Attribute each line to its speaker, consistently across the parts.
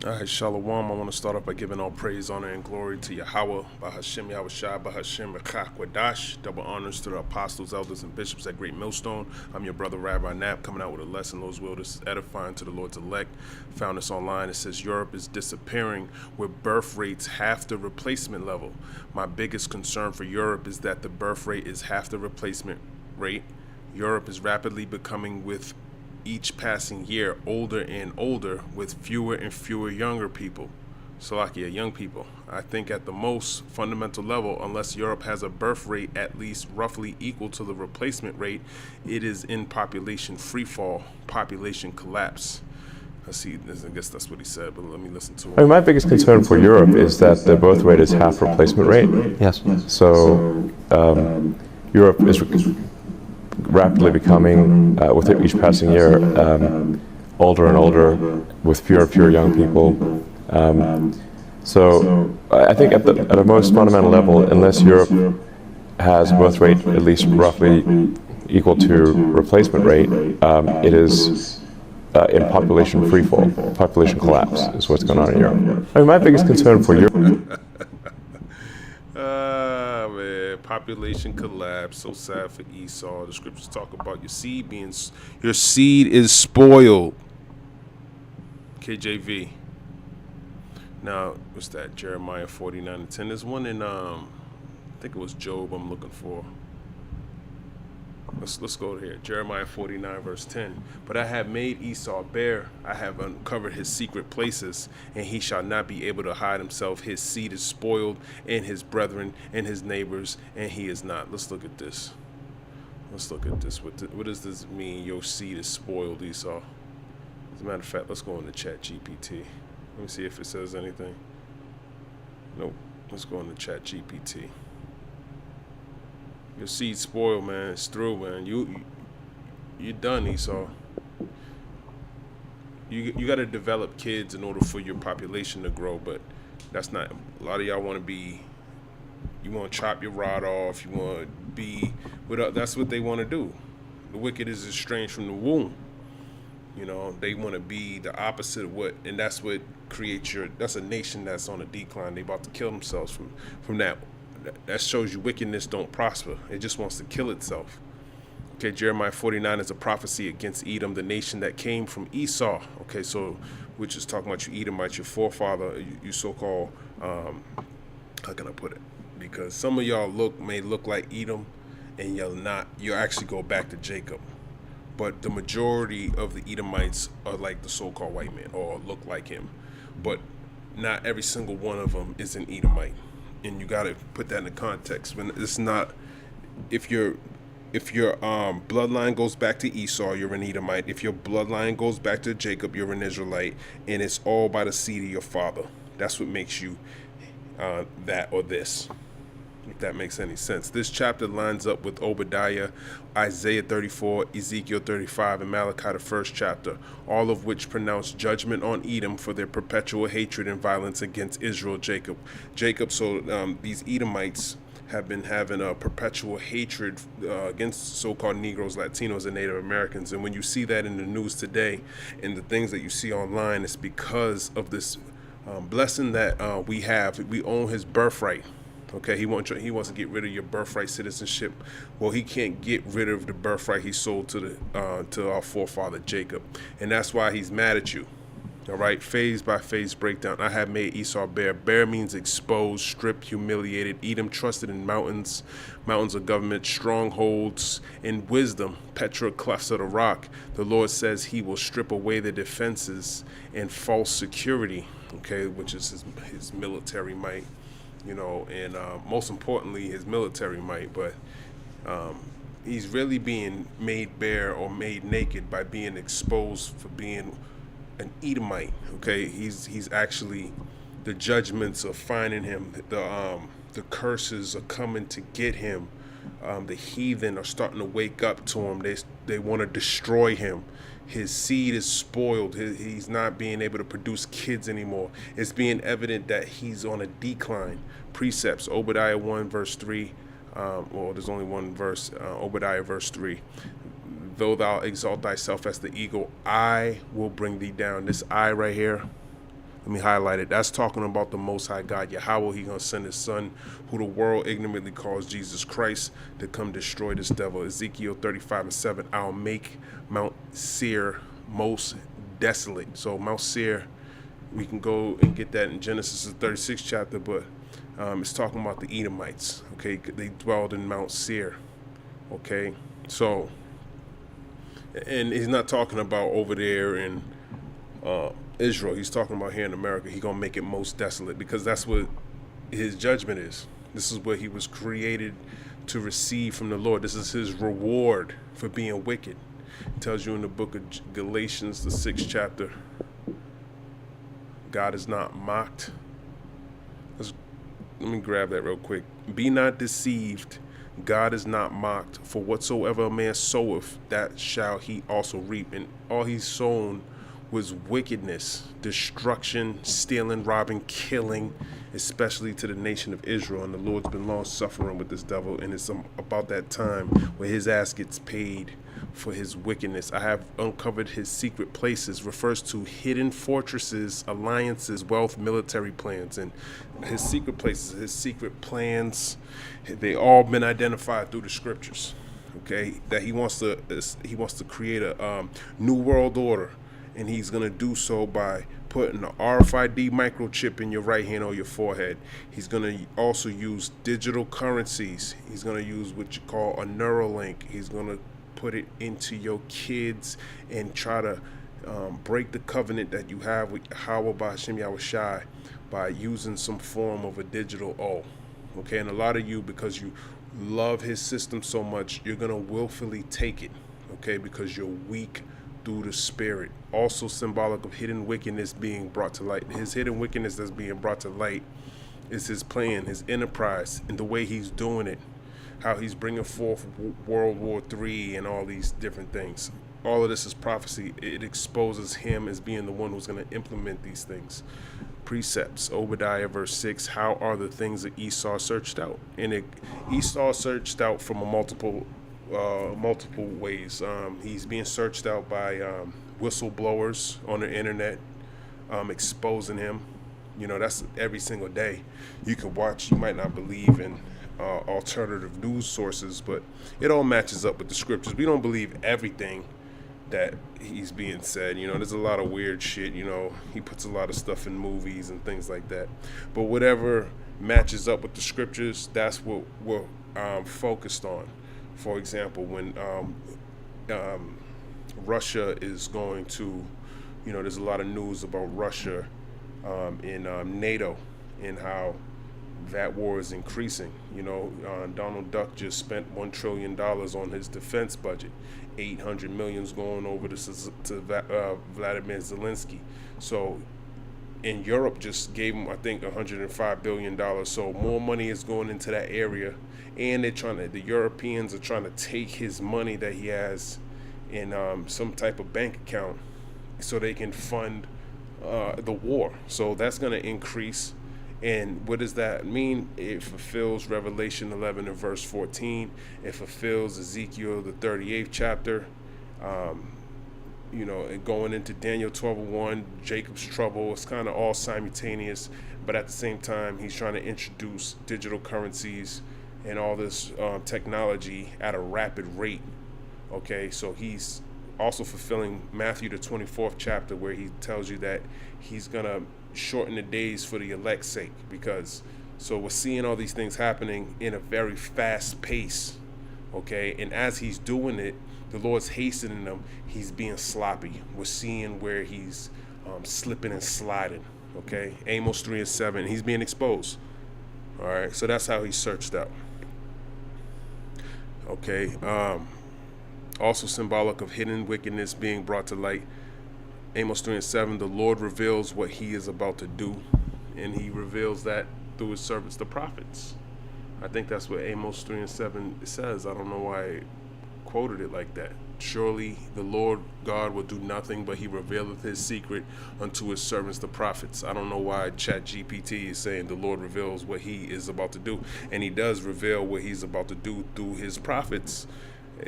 Speaker 1: All right, Shalom. I want to start off by giving all praise, honor, and glory to Yahweh, Bahashem Yahushai, Bahashem Rekach Wadash. Double honors to the apostles, elders, and bishops at Great Millstone. I'm your brother, Rabbi Knapp, coming out with a lesson. Lord's will, this is edifying to the Lord's elect. Found this online. It says Europe is disappearing with birth rates half the replacement level. My biggest concern for Europe is that the birth rate is half the replacement rate. Europe is rapidly becoming, with each passing year, older and older, with fewer and fewer younger people. Salakia, young people. I think at the most fundamental level, unless Europe has a birth rate at least roughly equal to the replacement rate, it is in population freefall, population collapse. I guess that's what he said, but let me listen to him.
Speaker 2: I mean, my biggest concern for Europe is that the birth rate is half replacement rate.
Speaker 3: Yes.
Speaker 2: So Europe is rapidly becoming, with each passing year, older and older, with fewer and fewer young people. So I think at a most fundamental level, unless Europe has a birth rate at least roughly equal to replacement rate, it is in population freefall, population collapse is what's going on in Europe. I mean, my biggest concern for Europe.
Speaker 1: Man, population collapse. So sad for Esau. The scriptures talk about your seed is spoiled. KJV. Now, what's that? Jeremiah 49:10. There's one in I think it was Job I'm looking for. Let's go here. Jeremiah 49 verse 10. But I have made Esau bare. I have uncovered his secret places, and he shall not be able to hide himself. His seed is spoiled, and his brethren and his neighbors, and he is not. Let's look at this. What does this mean? Your seed is spoiled, Esau. As a matter of fact, let's go into Chat GPT. Let me see if it says anything. Nope. Let's go into Chat GPT. Your seed spoiled, man. It's through, man. You're done, Esau. You got to develop kids in order for your population to grow, but that's not. A lot of y'all want to be. You want to chop your rod off. You want to be. That's what they want to do. The wicked is estranged from the womb. You know, they want to be the opposite of what, and that's what creates that's a nation that's on a decline. They about to kill themselves from that. That shows you wickedness don't prosper. It just wants to kill itself. Okay, Jeremiah 49 is a prophecy against Edom, the nation that came from Esau. Okay, so which is talking about you Edomites, your forefather, you so-called, how can I put it? Because some of y'all may look like Edom, and you're not. You actually go back to Jacob. But the majority of the Edomites are like the so-called white man, or look like him. But not every single one of them is an Edomite. And you got to put that in the context. When it's not, if your bloodline goes back to Esau, you're an Edomite. If your bloodline goes back to Jacob, you're an Israelite, and it's all by the seed of your father. That's what makes you that or this, if that makes any sense. This chapter lines up with Obadiah, Isaiah 34, Ezekiel 35, and Malachi, the first chapter, all of which pronounce judgment on Edom for their perpetual hatred and violence against Israel, Jacob. So these Edomites have been having a perpetual hatred against so-called Negroes, Latinos, and Native Americans. And when you see that in the news today and the things that you see online, it's because of this blessing that we have. We own his birthright. Okay, he wants to get rid of your birthright citizenship. Well, he can't get rid of the birthright he sold to our forefather Jacob, and that's why he's mad at you. All right, phase by phase breakdown. I have made Esau bare. Bare means exposed, stripped, humiliated. Edom trusted in mountains of government, strongholds, in wisdom, Petra, clefts of the rock. The Lord says he will strip away the defenses and false security. Okay, which is his military might. You know, and most importantly, his military might, but he's really being made bare or made naked by being exposed for being an Edomite. Okay, he's actually, the judgments are finding him. The curses are coming to get him. The heathen are starting to wake up to him. They want to destroy him. His seed is spoiled. He's not being able to produce kids anymore. It's being evident that he's on a decline. Precepts, Obadiah 1 verse 3. Well, there's only one verse, Obadiah verse 3. Though thou exalt thyself as the eagle, I will bring thee down. This I right here, Let me highlight it. That's talking about the Most High God, Yahweh. He gonna send his son, who the world ignorantly calls Jesus Christ, to come destroy this devil. Ezekiel 35:7. I'll make Mount Seir most desolate. So Mount Seir, we can go and get that in Genesis the 36th chapter, but it's talking about the Edomites. Okay, they dwelled in Mount Seir. Okay, so, and he's not talking about over there in Israel. He's talking about here in America. He's gonna make it most desolate, because that's what his judgment is. This is what he was created to receive from the Lord. This is his reward for being wicked. It tells you in the book of Galatians, the 6th chapter, God is not mocked. Let me grab that real quick. Be not deceived. God is not mocked. For whatsoever a man soweth, that shall he also reap. And all he's sown was wickedness, destruction, stealing, robbing, killing, especially to the nation of Israel. And the Lord's been long suffering with this devil. And it's about that time where his ass gets paid for his wickedness. I have uncovered his secret places. Refers to hidden fortresses, alliances, wealth, military plans. And his secret places, his secret plans, they all been identified through the scriptures. Okay, that he wants to create a new world order. And he's going to do so by putting an RFID microchip in your right hand or your forehead. He's going to also use digital currencies. He's going to use what you call a Neuralink. He's going to put it into your kids and try to break the covenant that you have with Yahweh B'Hashem Yahushai by using some form of a digital O. Okay, and a lot of you, because you love his system so much, you're going to willfully take it, okay, because you're weak through the spirit. Also symbolic of hidden wickedness being brought to light. His hidden wickedness that's being brought to light is his plan, his enterprise, and the way he's doing it, how he's bringing forth World War III and all these different things. All of this is prophecy. It exposes him as being the one who's going to implement these things. Precepts, Obadiah verse 6, how are the things that Esau searched out? And Esau searched out from a multiple ways. He's being searched out by whistleblowers on the internet, exposing him. You know, that's every single day. You can watch, you might not believe in alternative news sources, but it all matches up with the scriptures. We don't believe everything that he's being said. You know, there's a lot of weird shit. You know, he puts a lot of stuff in movies and things like that. But whatever matches up with the scriptures, that's what we're focused on. For example, when Russia is going to, you know, there's a lot of news about Russia in NATO and how that war is increasing. You know, Donald Duck just spent $1 trillion on his defense budget. 800 million's going over to Vladimir Zelensky. So, and Europe just gave him, I think, $105 billion. So more money is going into that area. And the Europeans are trying to take his money that he has in some type of bank account so they can fund the war. So that's going to increase. And what does that mean? It fulfills Revelation 11 and verse 14. It fulfills Ezekiel the 38th chapter. You know, and going into Daniel 12:1, Jacob's trouble. It's kind of all simultaneous, but at the same time, he's trying to introduce digital currencies and all this technology at a rapid rate. Okay, so he's also fulfilling Matthew the 24th chapter, where he tells you that he's gonna shorten the days for the elect's sake, because so we're seeing all these things happening in a very fast pace. Okay, and as he's doing it, the Lord's hastening them. He's being sloppy. We're seeing where he's slipping and sliding. Okay, Amos 3 and 7. He's being exposed. All right, so that's how he's searched out. Okay, also symbolic of hidden wickedness being brought to light. Amos 3 and 7. The Lord reveals what he is about to do, and he reveals that through his servants, the prophets. I think that's what Amos 3 and 7 says. I don't know why I quoted it like that. Surely the Lord God will do nothing, but he revealeth his secret unto his servants, the prophets. I don't know why ChatGPT is saying the Lord reveals what he is about to do. And he does reveal what he's about to do through his prophets.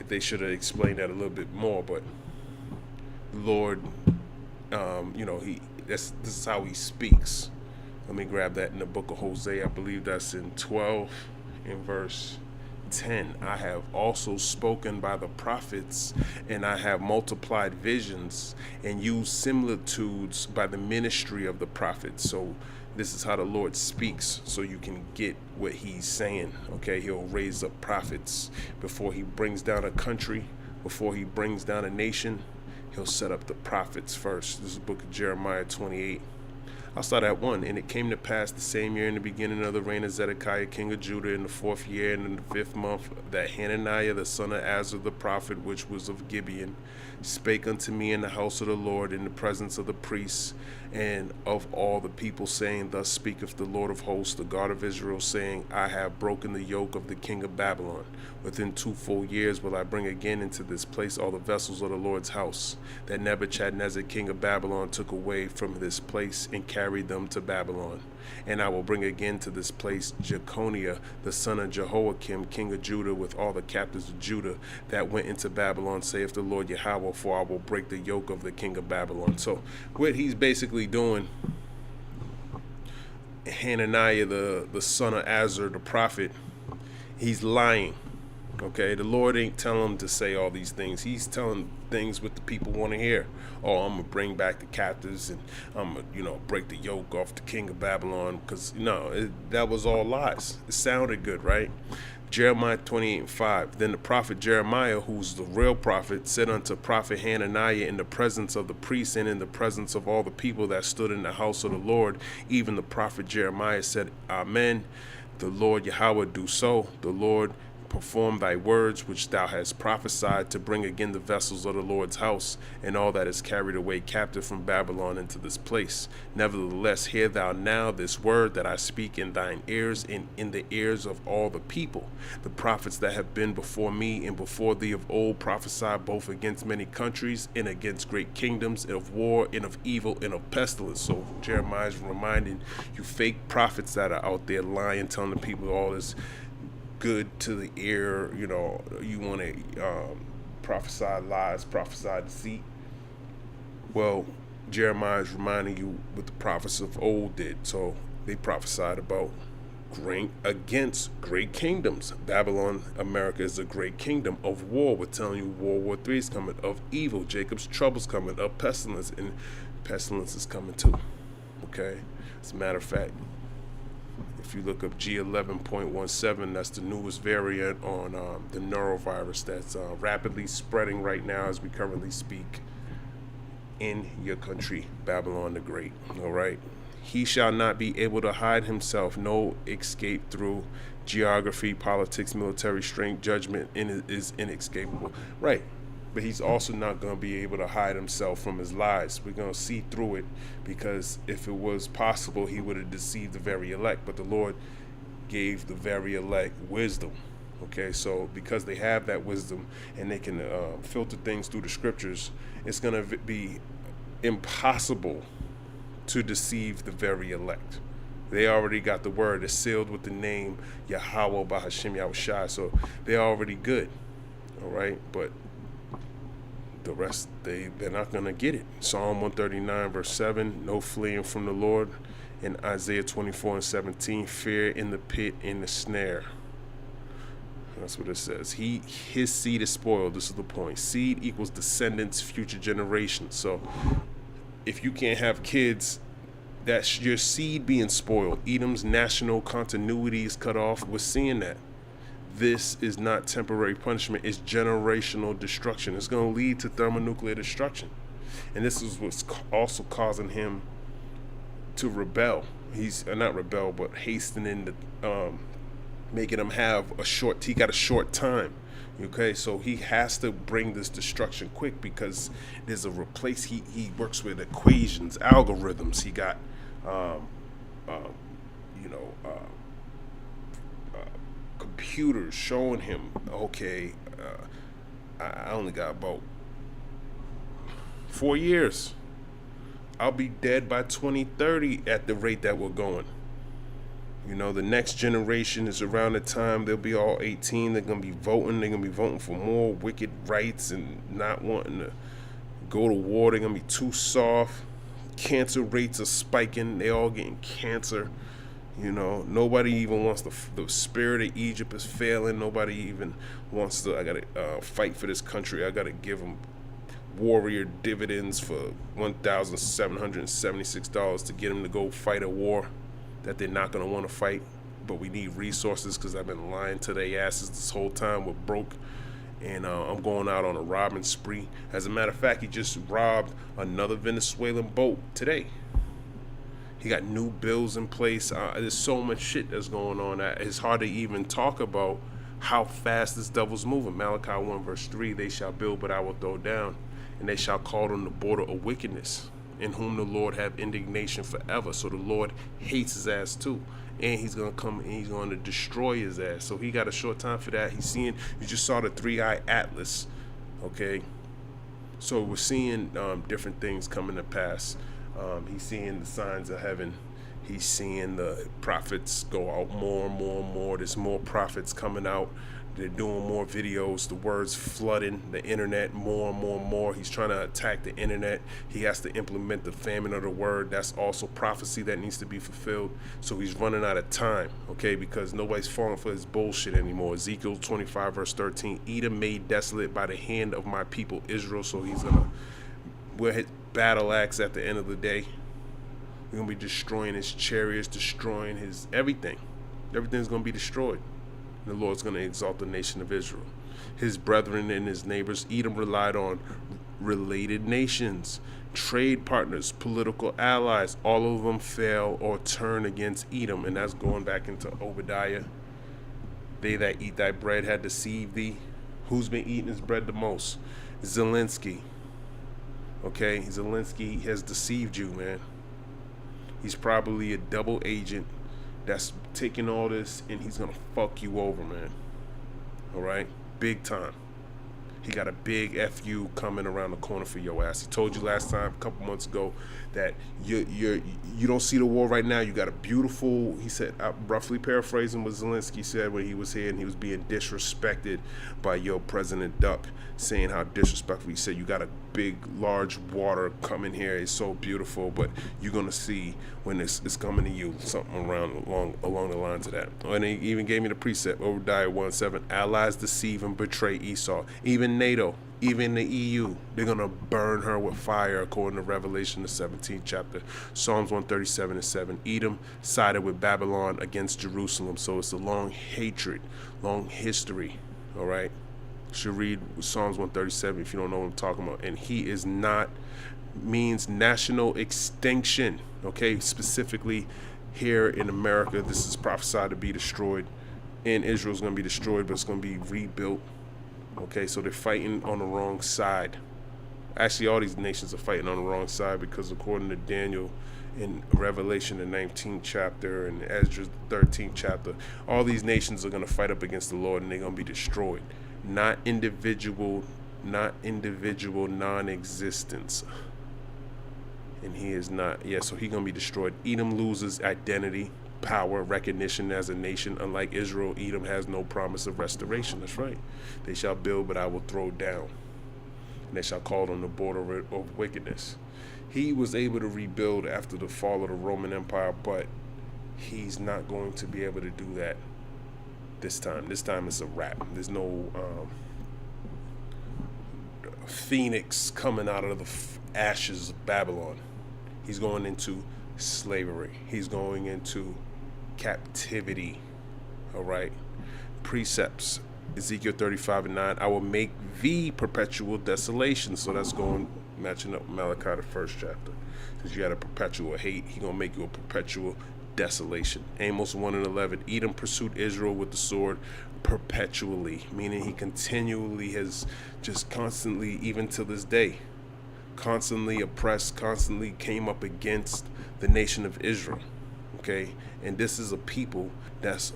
Speaker 1: They should have explained that a little bit more, but the Lord, you know, This is how he speaks. Let me grab that in the book of Hosea. I believe that's in 12 in verse 10. I have also spoken by the prophets, and I have multiplied visions and used similitudes by the ministry of the prophets. So this is how the Lord speaks, so you can get what he's saying. Okay, he'll raise up prophets before he brings down a country, before he brings down a nation. He'll set up the prophets first. This is the book of Jeremiah 28. I'll start at 1. And it came to pass the same year in the beginning of the reign of Zedekiah, king of Judah, in the 4th year and in the 5th month, that Hananiah the son of Azar the prophet, which was of Gibeon, spake unto me in the house of the Lord in the presence of the priests and of all the people, saying, Thus speaketh the Lord of hosts, the God of Israel, saying, I have broken the yoke of the king of Babylon. Within 2 full years will I bring again into this place all the vessels of the Lord's house, that Nebuchadnezzar king of Babylon took away from this place and carried them to Babylon. And I will bring again to this place Jeconiah the son of Jehoiakim king of Judah, with all the captives of Judah that went into Babylon, saith the Lord Yahweh, for I will break the yoke of the king of Babylon. So what he's basically doing, Hananiah the son of Azar the prophet, he's lying. Okay, the Lord ain't telling him to say all these things. He's telling things what the people want to hear. Oh, I'm gonna bring back the captives, and I'm gonna, break the yoke off the king of Babylon. Because that was all lies. It sounded good, right? Jeremiah 28:5. Then the prophet Jeremiah, who's the real prophet, said unto prophet Hananiah in the presence of the priests and in the presence of all the people that stood in the house of the Lord, even the prophet Jeremiah said, Amen. The Lord Yahweh do so. The Lord perform thy words which thou hast prophesied, to bring again the vessels of the Lord's house and all that is carried away captive from Babylon into this place. Nevertheless, hear thou now this word that I speak in thine ears and in the ears of all the people. The prophets that have been before me and before thee of old prophesied both against many countries and against great kingdoms, and of war and of evil and of pestilence. So Jeremiah is reminding you fake prophets that are out there lying, telling the people all this good to the ear, you want to prophesy lies, prophesy deceit. Well, Jeremiah is reminding you what the prophets of old did. So they prophesied about against great kingdoms. Babylon, America, is a great kingdom. Of war, we're telling you World War III is coming. Of evil, Jacob's trouble's coming. Of pestilence, and pestilence is coming too. Okay? As a matter of fact, if you look up G11.17, that's the newest variant on the norovirus that's rapidly spreading right now as we currently speak in your country, Babylon the Great. All right. He shall not be able to hide himself. No escape through geography, politics, military strength, judgment is inescapable. Right. But he's also not going to be able to hide himself from his lies. We're going to see through it, because if it was possible, he would have deceived the very elect. But the Lord gave the very elect wisdom. Okay, so because they have that wisdom and they can filter things through the scriptures, it's going to be impossible to deceive the very elect. They already got the word. It's sealed with the name Yahweh Bahashim Yahushai. So they're already good. All right, but the rest, they're not going to get it. Psalm 139 verse 7, no fleeing from the Lord. And Isaiah 24:17, fear in the pit, in the snare. That's what it says. His seed is spoiled. This is the point. Seed equals descendants, future generations. So if you can't have kids, that's your seed being spoiled. Edom's national continuity is cut off. We're seeing that. This is not temporary punishment. It's generational destruction. It's going to lead to thermonuclear destruction. And this is what's also causing him to rebel. He's not rebel, but hastening the making him have he got a short time. Okay, so he has to bring this destruction quick, because there's he works with equations, algorithms. He got computers showing him, okay, I only got about 4 years. I'll be dead by 2030 at the rate that we're going. The next generation is around the time they'll be all 18. They're going to be voting. They're going to be voting for more wicked rights and not wanting to go to war. They're going to be too soft. Cancer rates are spiking. They all getting cancer. You know, nobody even wants the spirit of Egypt is failing. Nobody even wants to. I gotta fight for this country. I gotta give them warrior dividends for $1,776 to get them to go fight a war that they're not gonna want to fight. But we need resources because I've been lying to their asses this whole time. We're broke. And I'm going out on a robbing spree. As a matter of fact, he just robbed another Venezuelan boat today. He got new bills in place. There's so much shit that's going on that it's hard to even talk about how fast this devil's moving. Malachi 1 verse 3, they shall build, but I will throw down. And they shall call on the border of wickedness, in whom the Lord have indignation forever. So the Lord hates his ass too. And he's going to come and he's going to destroy his ass. So he got a short time for that. He's seeing, you just saw the 3-eye atlas, okay? So we're seeing different things coming to pass. He's seeing the signs of heaven. He's seeing the prophets go out more and more and more. There's more prophets coming out. They're doing more videos. The word's flooding the internet more and more and more. He's trying to attack the internet. He has to implement the famine of the word. That's also prophecy that needs to be fulfilled. So he's running out of time, okay, because nobody's falling for his bullshit anymore. Ezekiel 25 verse 13, Edom made desolate by the hand of my people Israel. So he's going to wear his battle axe at the end of the day. We're going to be destroying his chariots, destroying his everything. Everything's going to be destroyed. The Lord's going to exalt the nation of Israel. His brethren and his neighbors, Edom relied on related nations, trade partners, political allies. All of them fail or turn against Edom. And that's going back into Obadiah. They that eat thy bread had deceived thee. Who's been eating his bread the most? Zelensky. Okay, Zelensky has deceived you, man. He's probably a double agent that's taking all this, and he's gonna fuck you over, man. All right, big time. He got a big FU coming around the corner for your ass. He told you last time, a couple months ago, that you don't see the war right now. You got a beautiful, he said, roughly paraphrasing what Zelensky said when he was here, and he was being disrespected by your President Duck, saying how disrespectful. He said, you got a big, large water coming here. It's so beautiful, but you're gonna see when it's coming to you, something along the lines of that. And he even gave me the precept, Obadiah 1:7, allies deceive and betray Esau. Even NATO, even the EU, they're gonna burn her with fire, according to Revelation, the 17th chapter. Psalms 137:7, Edom sided with Babylon against Jerusalem. So it's a long hatred, long history. All right, you should read Psalms 137 if you don't know what I'm talking about. And he is not, means national extinction. Okay, specifically here in America, this is prophesied to be destroyed. And Israel's going to be destroyed, but it's going to be rebuilt. Okay, so they're fighting on the wrong side. Actually, all these nations are fighting on the wrong side, because according to Daniel in Revelation, the 19th chapter, and Ezra, the 13th chapter, all these nations are going to fight up against the Lord, and they're going to be destroyed. Not individual non-existence. And he is not, yeah, so he's going to be destroyed. Edom loses identity, power, recognition as a nation. Unlike Israel, Edom has no promise of restoration. That's right. They shall build, but I will throw down. And they shall call on the border of wickedness. He was able to rebuild after the fall of the Roman Empire, but he's not going to be able to do that this time. This time it's a wrap. There's no phoenix coming out of the ashes of Babylon. He's going into slavery. He's going into captivity. All right. Precepts. Ezekiel 35:9. I will make thee perpetual desolation. So that's going, matching up Malachi, the 1st chapter. Because you got a perpetual hate, he's going to make you a perpetual desolation. Amos 1:11. Edom pursued Israel with the sword perpetually, meaning he continually has just constantly, even to this day, constantly oppressed, constantly came up against the nation of Israel. Okay, and this is a people that's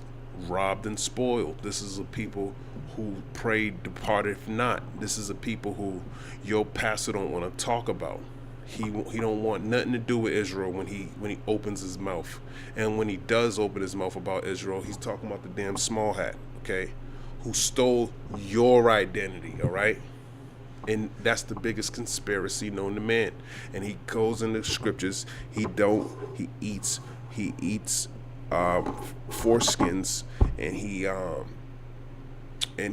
Speaker 1: robbed and spoiled. This is a people who prayed, departed not. This is a people who your pastor don't want to talk about. He don't want nothing to do with Israel when he opens his mouth. And when he does open his mouth about Israel, he's talking about the damn small hat, okay, who stole your identity. All right, And that's the biggest conspiracy known to man. And he goes in the scriptures. He eats foreskins, and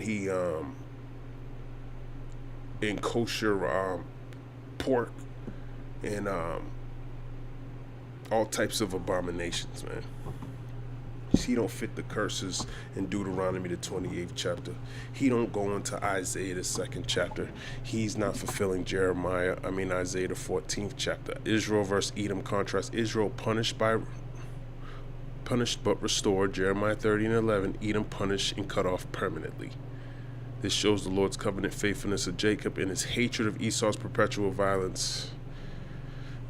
Speaker 1: he in kosher pork, and all types of abominations, man. He don't fit the curses in Deuteronomy the 28th chapter. He don't go into Isaiah the 2nd chapter. He's not fulfilling Isaiah the 14th chapter. Israel versus Edom contrast. Israel punished but restored, Jeremiah 30:11. Edom punished and cut off permanently. This shows the Lord's covenant faithfulness of Jacob and his hatred of Esau's perpetual violence.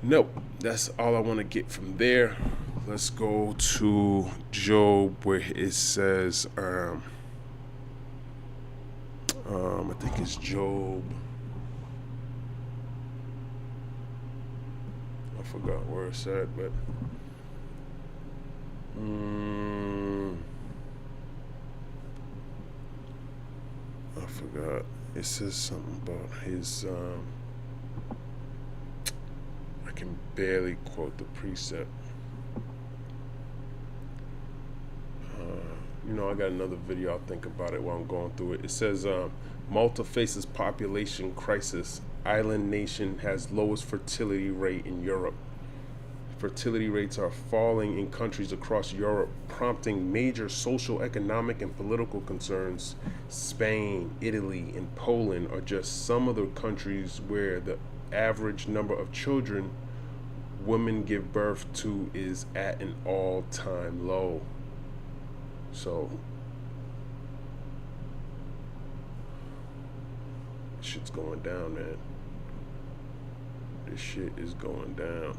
Speaker 1: Nope, that's all I want to get from there. Let's go to Job, where it says, I think it's Job. I forgot where it's at, but I forgot. It says something about his, I can barely quote the precept. I got another video. I'll think about it while I'm going through it. It says, Malta faces population crisis. Island nation has lowest fertility rate in Europe. Fertility rates are falling in countries across Europe, prompting major social, economic, and political concerns. Spain, Italy, and Poland are just some of the countries where the average number of children women give birth to is at an all-time low. So, shit's going down, man. This shit is going down.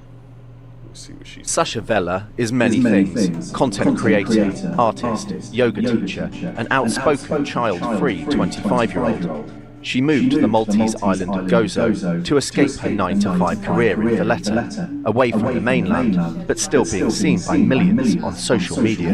Speaker 1: Let's see what she says.
Speaker 3: Sasha Vella is many things. Content creator, artist, yoga teacher, an outspoken child-free 25-year-old. She moved to the Maltese island of Gozo to escape her 9-to-5 career in Valletta, away from the mainland, but still being seen by millions on social media.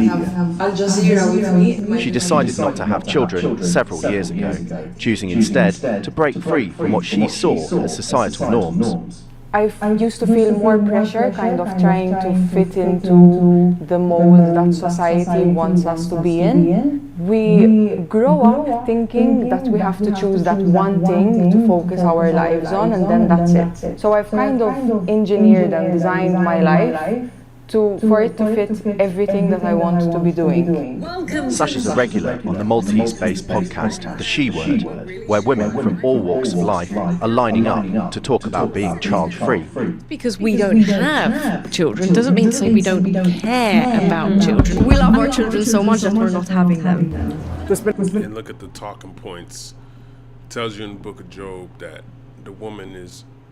Speaker 3: She decided not to have children several years ago, choosing instead to break free from what she saw as societal norms.
Speaker 4: I used to feel more pressure, kind of trying to fit into the mold that society wants us to be in. We grow up thinking that we have to choose that one thing to focus our lives on, and then that's it. So I've kind of engineered and designed my life for it to fit everything that I want to be doing.
Speaker 3: Sasha's a regular on the Maltese-based podcast, The She Word, where women from all walks of life are lining up to talk about being child-free.
Speaker 5: Because we don't have children doesn't mean to say we don't care about children. We love our children so much that we're not having them.
Speaker 1: And look at the talking points. It tells you in the book of Job that the woman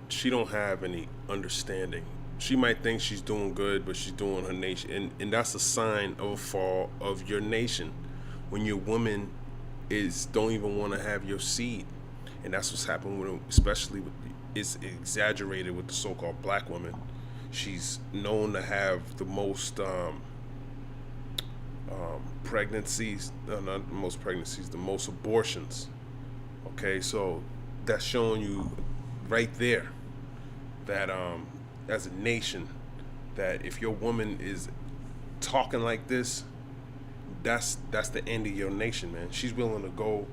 Speaker 1: she don't have any understanding. She might think she's doing good, but she's doing her nation. And that's a sign of a fall of your nation. When your woman don't even want to have your seed. And that's what's happened with, especially with, it's exaggerated with the so-called black woman. She's known to have the most pregnancies, no, not the most pregnancies, the most abortions. Okay, so that's showing you right there that as a nation, that if your woman is talking like this, that's the end of your nation, man. She's willing to go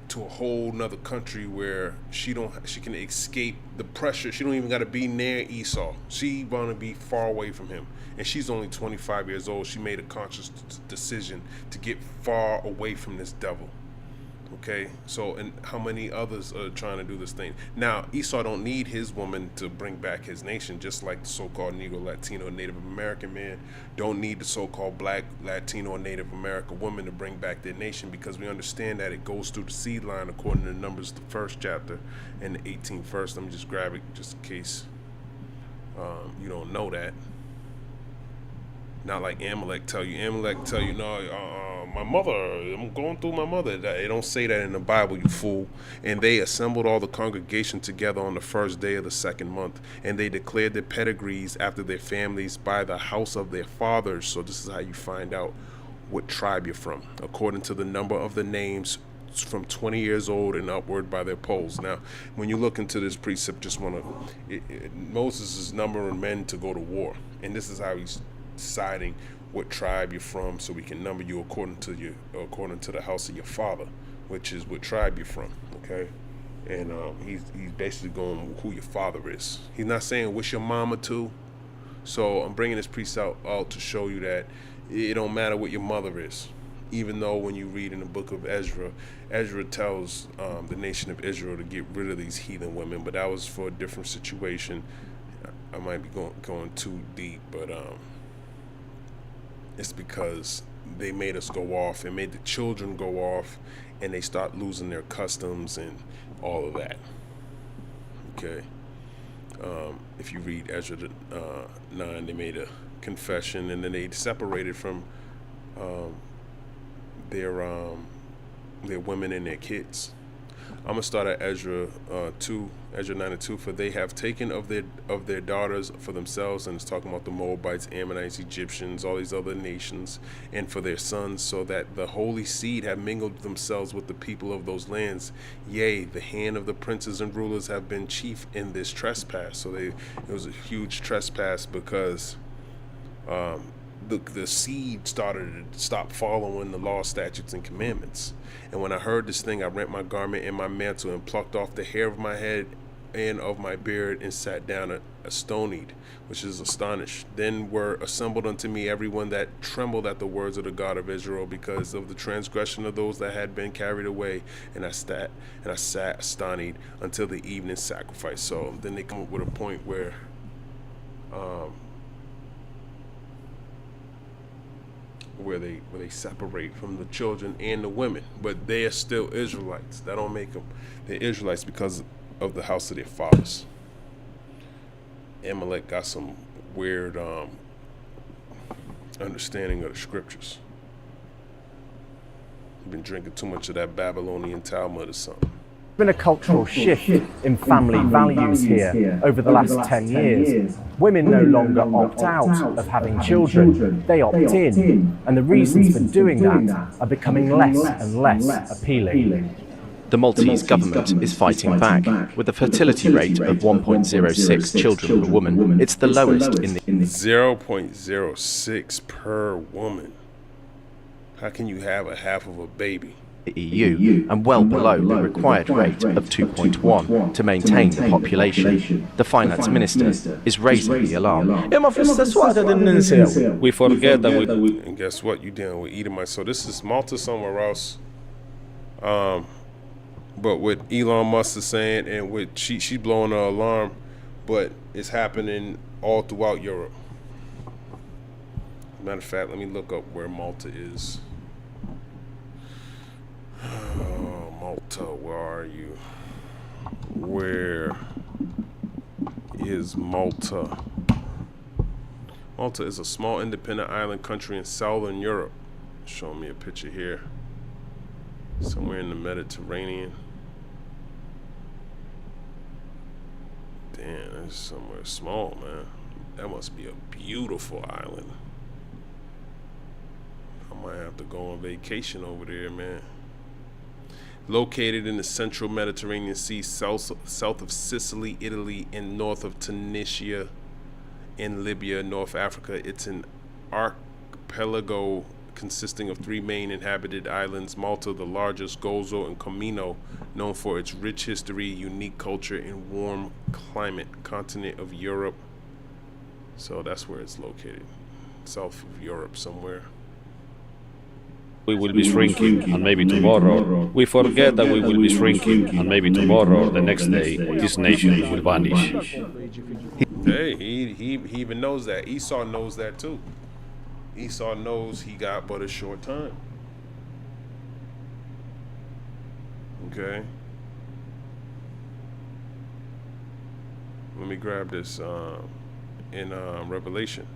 Speaker 1: to a whole nother country where she can escape the pressure. She don't even got to be near Esau. She want to be far away from him, and she's only 25 years old. She made a conscious decision to get far away from this devil. Okay, so, and how many others are trying to do this thing? Now, Esau don't need his woman to bring back his nation, just like the so-called Negro, Latino, Native American man don't need the so-called Black, Latino, or Native American woman to bring back their nation, because we understand that it goes through the seed line according to Numbers, the 1st chapter and the 18th verse. Let me just grab it just in case you don't know that. Not like Amalek tell you. Amalek tell you, no, my mother, I'm going through my mother. They don't say that in the Bible, you fool. And they assembled all the congregation together on the 1st day of the 2nd month, and they declared their pedigrees after their families by the house of their fathers. So this is how you find out what tribe you're from, according to the number of the names from 20 years old and upward by their polls. Now, when you look into this precept, just want to, Moses is numbering men to go to war, and this is how he's deciding what tribe you're from, so we can number you according to the house of your father, which is what tribe you're from. Okay, and he's basically going who your father is. He's not saying what's your mama too. So I'm bringing this precept out to show you that it don't matter what your mother is. Even though when you read in the book of Ezra, Ezra tells the nation of Israel to get rid of these heathen women, but that was for a different situation. I might be going too deep, but it's because they made us go off and made the children go off, and they start losing their customs and all of that. Okay. If you read Ezra 9, they made a confession, and then they separated from their women and their kids. I'm gonna start at Ezra 9:2. For they have taken of their daughters for themselves, and it's talking about the Moabites, Ammonites, Egyptians, all these other nations, and for their sons, so that the holy seed have mingled themselves with the people of those lands. Yea, the hand of the princes and rulers have been chief in this trespass. So it was a huge trespass because the seed started to stop following the law, statutes, and commandments. And when I heard this thing, I rent my garment and my mantle and plucked off the hair of my head and of my beard and sat down astonied, which is astonished. Then were assembled unto me everyone that trembled at the words of the God of Israel, because of the transgression of those that had been carried away. And I sat astonied until the evening sacrifice. So then they come up with a point where they separate from the children and the women, but they are still Israelites. That don't make them, they're Israelites because of the house of their fathers. Amalek got some weird understanding of the scriptures. You've been drinking too much of that Babylonian Talmud or something.
Speaker 6: There's been a cultural shift in family values here over the last 10 years. Women no longer opt out of having children, they opt in, and the reasons for doing that are becoming less and less appealing.
Speaker 3: The Maltese government is fighting back. With a fertility rate of 1.06 children per woman, it's the lowest in the
Speaker 1: 0.06 per woman. How can you have a half of a baby?
Speaker 3: EU, and well below the required rate of 2.1 to maintain the population. The finance minister is raising the alarm.
Speaker 7: We forget that we...
Speaker 1: And guess what? You dealing with Edomites. So this is Malta somewhere else. But what Elon Musk is saying, and what she's blowing the alarm, but it's happening all throughout Europe. Matter of fact, let me look up where Malta is. Oh, Malta, where are you? Where is Malta? Malta is a small independent island country in southern Europe. Showing me a picture here. Somewhere in the Mediterranean. Damn, that's somewhere small, man. That must be a beautiful island. I might have to go on vacation over there, man. Located in the central Mediterranean Sea, south of Sicily, Italy, and north of Tunisia and Libya, North Africa. It's an archipelago consisting of 3 main inhabited islands. Malta, the largest, Gozo and Comino, known for its rich history, unique culture, and warm climate. Continent of Europe. So that's where it's located. South of Europe somewhere.
Speaker 7: We will be shrinking, and maybe tomorrow. We forget that we will be shrinking, and maybe tomorrow, the next day, this nation will vanish.
Speaker 1: Hey, he even knows that. Esau knows that too. Esau knows he got but a short time. Okay. Let me grab this in Revelation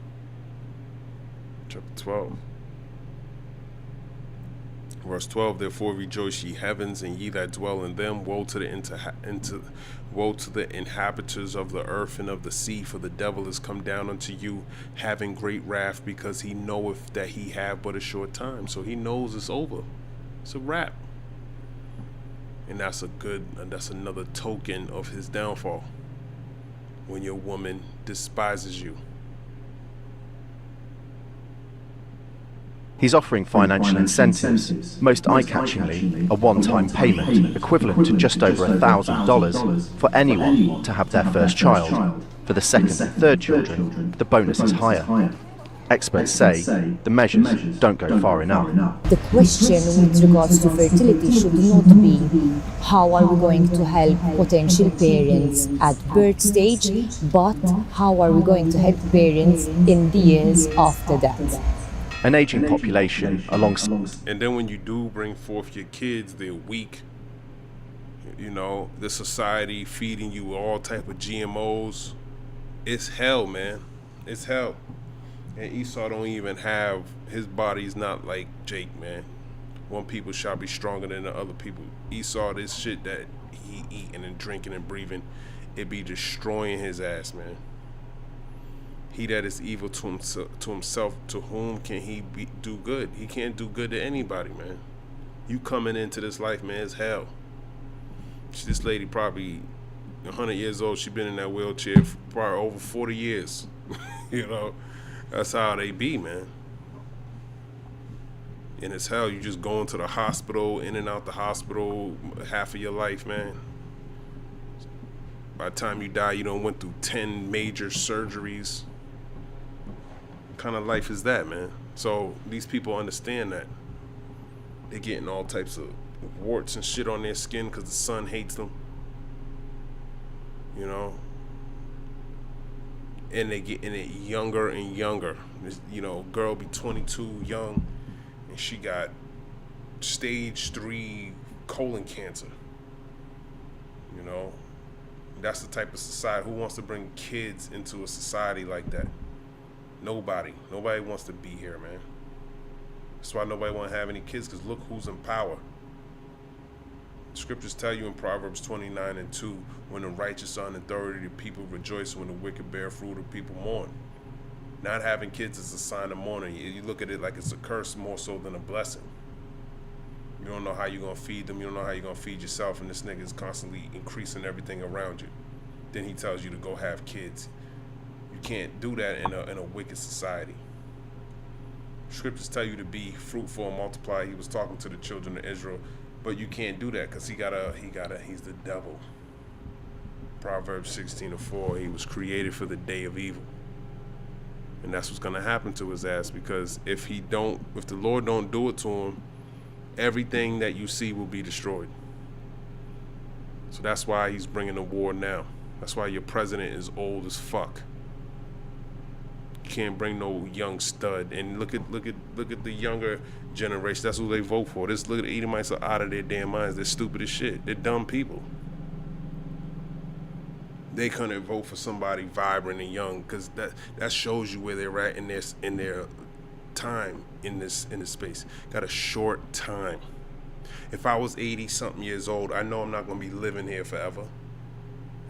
Speaker 1: chapter 12. Verse 12, therefore rejoice ye heavens, and ye that dwell in them. Woe to the inhabitants of the earth and of the sea, for the devil is come down unto you, having great wrath, because he knoweth that he have but a short time. So he knows it's over. It's a wrap. And that's that's another token of his downfall. When your woman despises you.
Speaker 3: He's offering financial incentives, most eye-catchingly a one-time payment equivalent to just over $1,000 for anyone to have their first child. For the second and third children, the bonus is higher. Experts say the measures don't go far enough.
Speaker 8: The question with regards to fertility should not be how are we going to help potential parents at birth stage, but how are we going to help parents in the years after that.
Speaker 3: An aging population alongside...
Speaker 1: And then when you do bring forth your kids, they're weak. You know, the society feeding you all type of GMOs. It's hell, man. It's hell. And Esau don't even have, his body's not like Jake, man. One people shall be stronger than the other people. Esau, this shit that he eating and drinking and breathing, it be destroying his ass, man. He that is evil to himself, to whom can he do good? He can't do good to anybody, man. You coming into this life, man, it's hell. This lady probably 100 years old. She been in that wheelchair for probably over 40 years. You know, that's how they be, man. And it's hell. You just going to the hospital, in and out the hospital, half of your life, man. By the time you die, you done went through 10 major surgeries. What kind of life is that, man? So these people understand that. They're getting all types of warts and shit on their skin because the sun hates them. You know? And they getting it younger and younger. You know, girl be 22 young, and she got stage 3 colon cancer. You know? That's the type of society. Who wants to bring kids into a society like that? Nobody. Nobody wants to be here, man. That's why nobody want to have any kids, because look who's in power. Scriptures tell you in Proverbs 29:2, when the righteous are in authority, the people rejoice. When the wicked bear fruit, the people mourn. Not having kids is a sign of mourning. You look at it like it's a curse more so than a blessing. You don't know how you're going to feed them. You don't know how you're going to feed yourself. And this nigga is constantly increasing everything around you. Then he tells you to go have kids. You can't do that in a wicked society. Scriptures tell you to be fruitful and multiply. He was talking to the children of Israel. But you can't do that because he's the devil. Proverbs 16:4, he was created for the day of evil. And that's what's going to happen to his ass, because if the Lord don't do it to him, everything that you see will be destroyed. So that's why he's bringing the war now. That's why your president is old as fuck. You can't bring no young stud. And look at the younger generation. That's who they vote for. Look at the Edomites are out of their damn minds. They're stupid as shit. They're dumb people. They couldn't vote for somebody vibrant and young, because that shows you where they're at in their time in this space. Got a short time. If I was 80 something years old, I know I'm not going to be living here forever.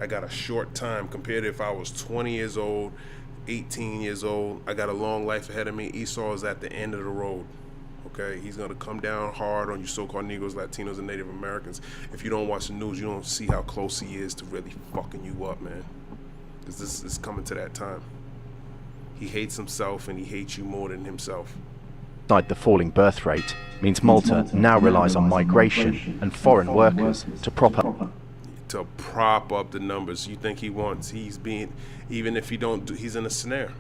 Speaker 1: I got a short time compared to if I was 20 years old, 18 years old. I got a long life ahead of me. Esau is at the end of the road. Okay, he's going to come down hard on you so-called Negroes, Latinos, and Native Americans. If you don't watch the news, you don't see how close he is to really fucking you up, man. Because this is coming to that time. He hates himself, and he hates you more than himself.
Speaker 3: The falling birth rate means Malta now relies on migration and foreign workers to prop up
Speaker 1: the numbers. You think he wants? Even if he don't, he's in a snare.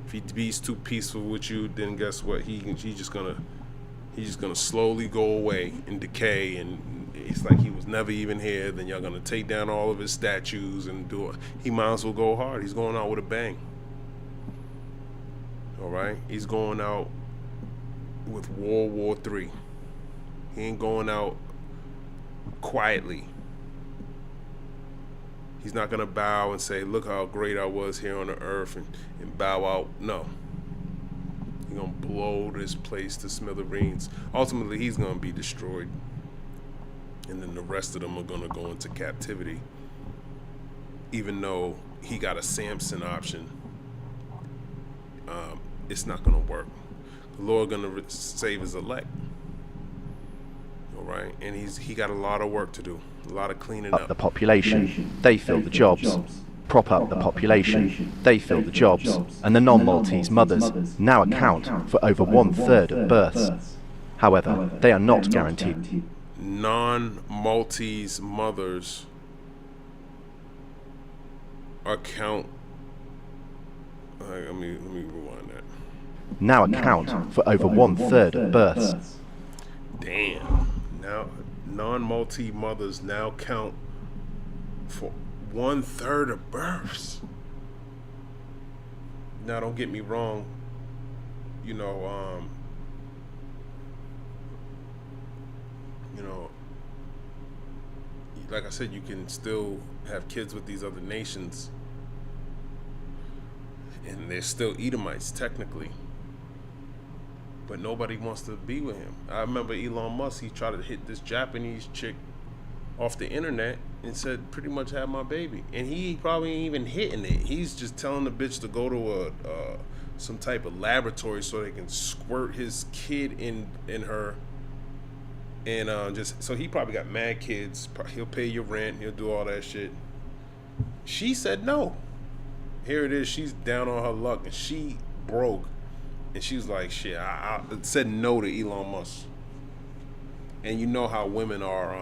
Speaker 1: If he be's too peaceful with you, then guess what? He's just gonna slowly go away and decay, and it's like he was never even here. Then you're gonna take down all of his statues and do it. He might as well go hard. He's going out with a bang. All right, he's going out with World War III. He ain't going out quietly. He's not gonna bow and say, look how great I was here on the earth, and bow out. No. He's gonna blow this place to smithereens. Ultimately, he's gonna be destroyed. And then the rest of them are gonna go into captivity. Even though he got a Samson option, it's not gonna work. The Lord gonna save his elect. all right? And he got a lot of work to do, a lot of cleaning
Speaker 3: Up
Speaker 1: up.
Speaker 3: the population, they fill the jobs. Prop up the population, they fill the jobs. And the non-Maltese mothers now account for over 1/3 of births. However, they are not guaranteed.
Speaker 1: Non-Maltese mothers account. Let me rewind that.
Speaker 3: Now account for over 1/3 of births.
Speaker 1: Damn. Now, non-Maltese mothers now count for 1/3 of births. Now, don't get me wrong. You know, like I said, you can still have kids with these other nations, and they're still Edomites technically. But nobody wants to be with him. I remember Elon Musk, he tried to hit this Japanese chick off the internet and said, pretty much have my baby. And he probably ain't even hitting it. He's just telling the bitch to go to some type of laboratory so they can squirt his kid in her. And just, so he probably got mad kids. He'll pay your rent. He'll do all that shit. She said no. Here it is. She's down on her luck and she broke. And she was like, shit, I said no to Elon Musk. And you know how women are,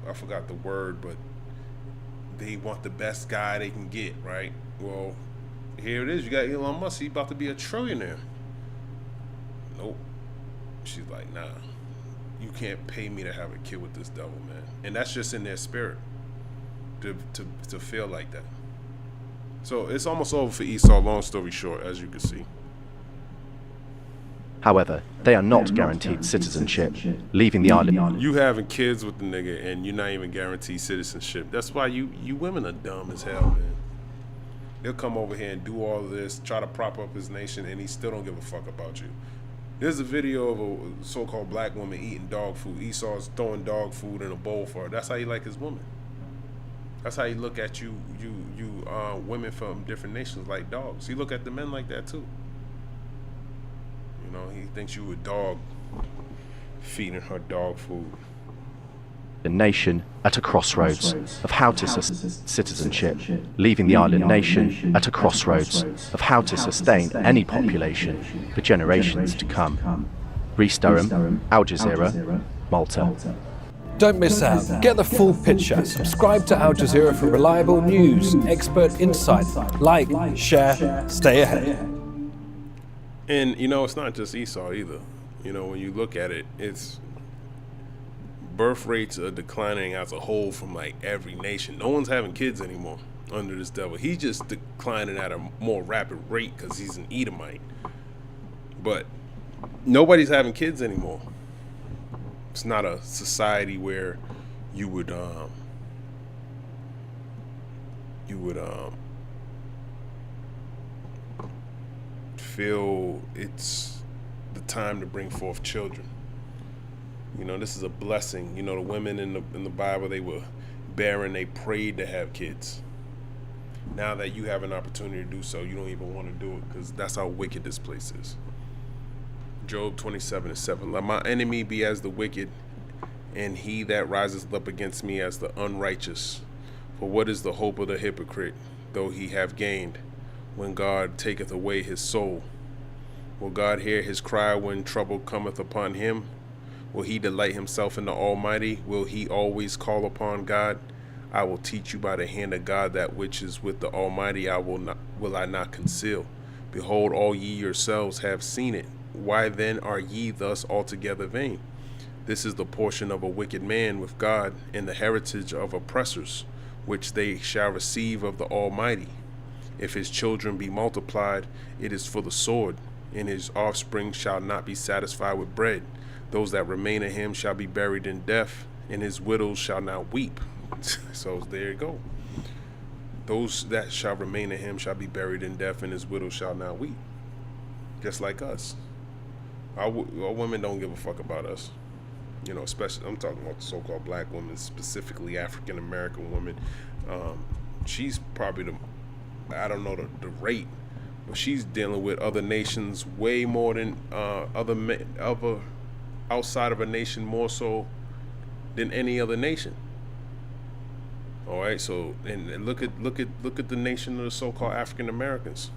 Speaker 1: I forgot the word, but they want the best guy they can get, right? Well, here it is. You got Elon Musk. He's about to be a trillionaire. Nope. She's like, nah, you can't pay me to have a kid with this devil, man. And that's just in their spirit to feel like that. So it's almost over for Esau, long story short, as you can see.
Speaker 3: However, they are not guaranteed citizenship, leaving the island.
Speaker 1: You having kids with the nigga and you're not even guaranteed citizenship. That's why you women are dumb as hell, man. They'll come over here and do all of this, try to prop up his nation, and he still don't give a fuck about you. There's a video of a so-called black woman eating dog food. Esau's throwing dog food in a bowl for her. That's how you like his woman. That's how you look at you women from different nations like dogs. He look at the men like that too. You know, he thinks you a dog feeding her dog food.
Speaker 3: The nation at a crossroads of how to sustain citizenship, leaving the island nation at a crossroads of how to sustain any population for generations to come. Rhys Durham, Al Jazeera, Malta.
Speaker 9: Don't miss out. Get the full picture. Subscribe to Al Jazeera for reliable news, expert insight. Like, share, stay ahead.
Speaker 1: And, it's not just Esau either. When you look at it, it's birth rates are declining as a whole from like every nation. No one's having kids anymore under this devil. He's just declining at a more rapid rate because he's an Edomite. But nobody's having kids anymore. It's not a society where you would feel it's the time to bring forth children. This is a blessing. The women in the Bible, they were barren, they prayed to have kids. Now that you have an opportunity to do so, you don't even want to do it because that's how wicked this place is. Job 27:7. Let my enemy be as the wicked, and he that rises up against me as the unrighteous. For what is the hope of the hypocrite, though he have gained, when God taketh away his soul? Will God hear his cry when trouble cometh upon him? Will he delight himself in the Almighty? Will he always call upon God? I will teach you by the hand of God that which is with the Almighty will I not conceal. Behold, all ye yourselves have seen it. Why then are ye thus altogether vain? This is the portion of a wicked man with God, and the heritage of oppressors, which they shall receive of the Almighty. If his children be multiplied, it is for the sword, and his offspring shall not be satisfied with bread. Those that remain in him shall be buried in death, and his widows shall not weep. So there you go. Those that shall remain in him shall be buried in death, and his widows shall not weep. Just like us. Our women don't give a fuck about us. Especially, I'm talking about the so-called black women, specifically African-American women. She's probably I don't know the rate, but she's dealing with other nations way more than other outside of a nation more so than any other nation. All right, so and look at the nation of the so-called African Americans.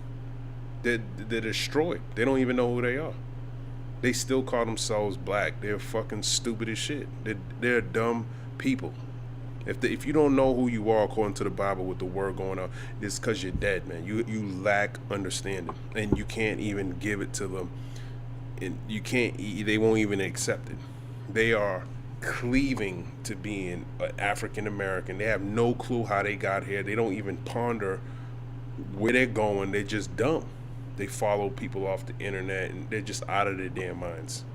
Speaker 1: They're destroyed. They don't even know who they are. They still call themselves black. They're fucking stupid as shit. They're dumb people. If you don't know who you are according to the Bible with the word going on, it's because you're dead, man. You lack understanding, and you can't even give it to them, and you can't. They won't even accept it. They are cleaving to being an African American. They have no clue how they got here. They don't even ponder where they're going. They're just dumb. They follow people off the internet, and they're just out of their damn minds.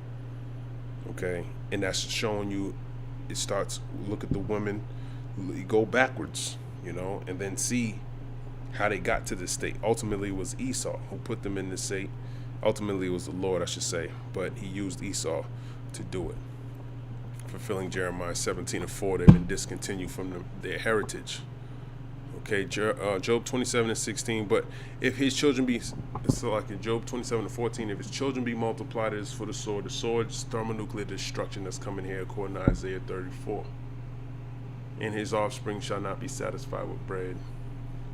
Speaker 1: Okay, and that's showing you. It starts. Look at the women. You go backwards, you know, and then see how they got to this state. Ultimately, it was Esau who put them in this state. Ultimately, it was the Lord, I should say, but he used Esau to do it. Fulfilling Jeremiah 17:4, they've been discontinued from their heritage. Okay, Job 27:16. But if his children be, so like in Job 27:14, if his children be multiplied, it is for the sword's thermonuclear destruction that's coming here, according to Isaiah 34. And his offspring shall not be satisfied with bread.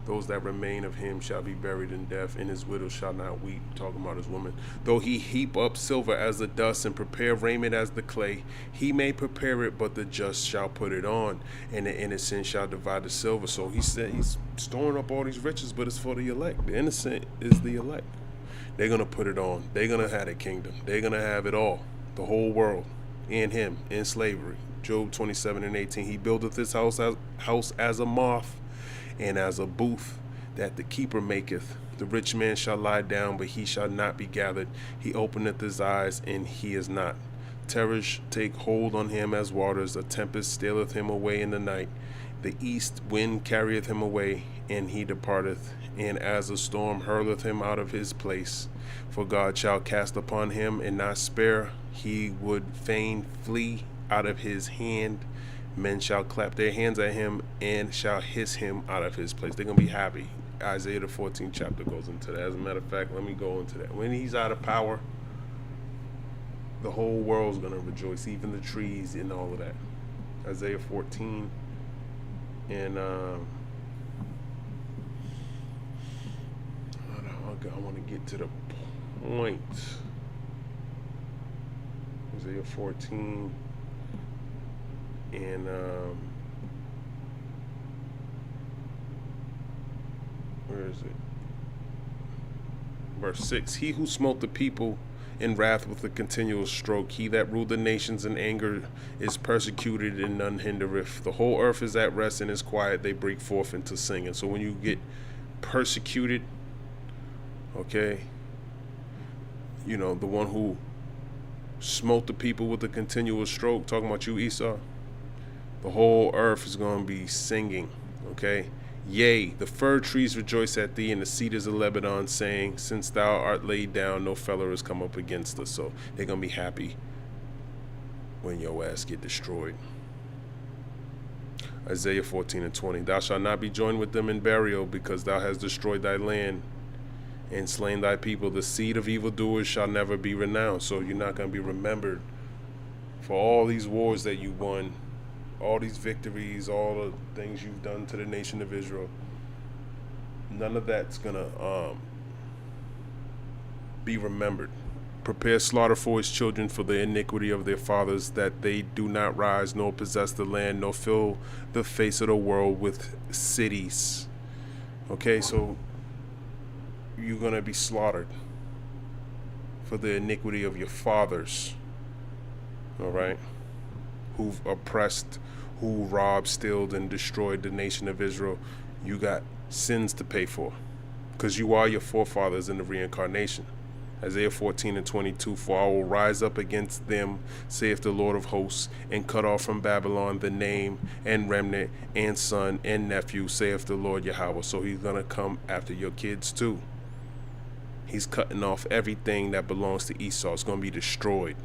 Speaker 1: Those that remain of him shall be buried in death, and his widow shall not weep. Talking about his woman. Though he heap up silver as the dust and prepare raiment as the clay, he may prepare it, but the just shall put it on, and the innocent shall divide the silver. So he said he's storing up all these riches, but it's for the elect. The innocent is the elect. They're going to put it on. They're going to have a kingdom. They're going to have it all. The whole world in him, in slavery. Job 27:18. He buildeth his house as a moth, and as a booth that the keeper maketh. The rich man shall lie down, but he shall not be gathered. He openeth his eyes, and he is not. Terrors take hold on him as waters. A tempest stealeth him away in the night. The east wind carrieth him away, and he departeth. And as a storm hurleth him out of his place. For God shall cast upon him, and not spare. He would fain flee out of his hand. Men shall clap their hands at him and shall hiss him out of his place. They're going to be happy. Isaiah the 14th chapter goes into that. As a matter of fact, let me go into that. When he's out of power, the whole world's going to rejoice, even the trees and all of that. Isaiah 14 and I want to get to the point. Isaiah 14 and where is it? Verse 6. He who smote the people in wrath with a continual stroke, he that ruled the nations in anger is persecuted, and none hindereth. The whole earth is at rest and is quiet, they break forth into singing. So when you get persecuted, okay, you know, the one who smote the people with a continual stroke, talking about you, Esau, the whole earth is going to be singing, okay? Yea, the fir trees rejoice at thee, and the cedars of Lebanon, saying, since thou art laid down, no fellow has come up against us. So they're going to be happy when your ass get destroyed. Isaiah 14:20. Thou shalt not be joined with them in burial, because thou hast destroyed thy land and slain thy people. The seed of evildoers shall never be renowned. So you're not going to be remembered for all these wars that you won, all these victories, all the things you've done to the nation of Israel. None of that's going to be remembered. Prepare slaughter for his children for the iniquity of their fathers, that they do not rise, nor possess the land, nor fill the face of the world with cities. Okay, so you're going to be slaughtered for the iniquity of your fathers. All right? Who've oppressed, who robbed, stealed, and destroyed the nation of Israel. You got sins to pay for, because you are your forefathers in the reincarnation. Isaiah 14:22. For I will rise up against them, saith the Lord of hosts, and cut off from Babylon the name and remnant and son and nephew, saith the Lord Yahweh. So he's going to come after your kids too. He's cutting off everything that belongs to Esau. It's going to be destroyed.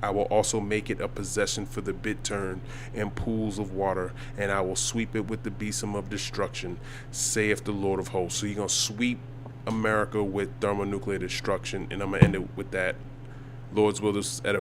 Speaker 1: I will also make it a possession for the bittern and pools of water, and I will sweep it with the besom of destruction, saith the Lord of hosts. So you're going to sweep America with thermonuclear destruction, and I'm going to end it with that. Lord's will, this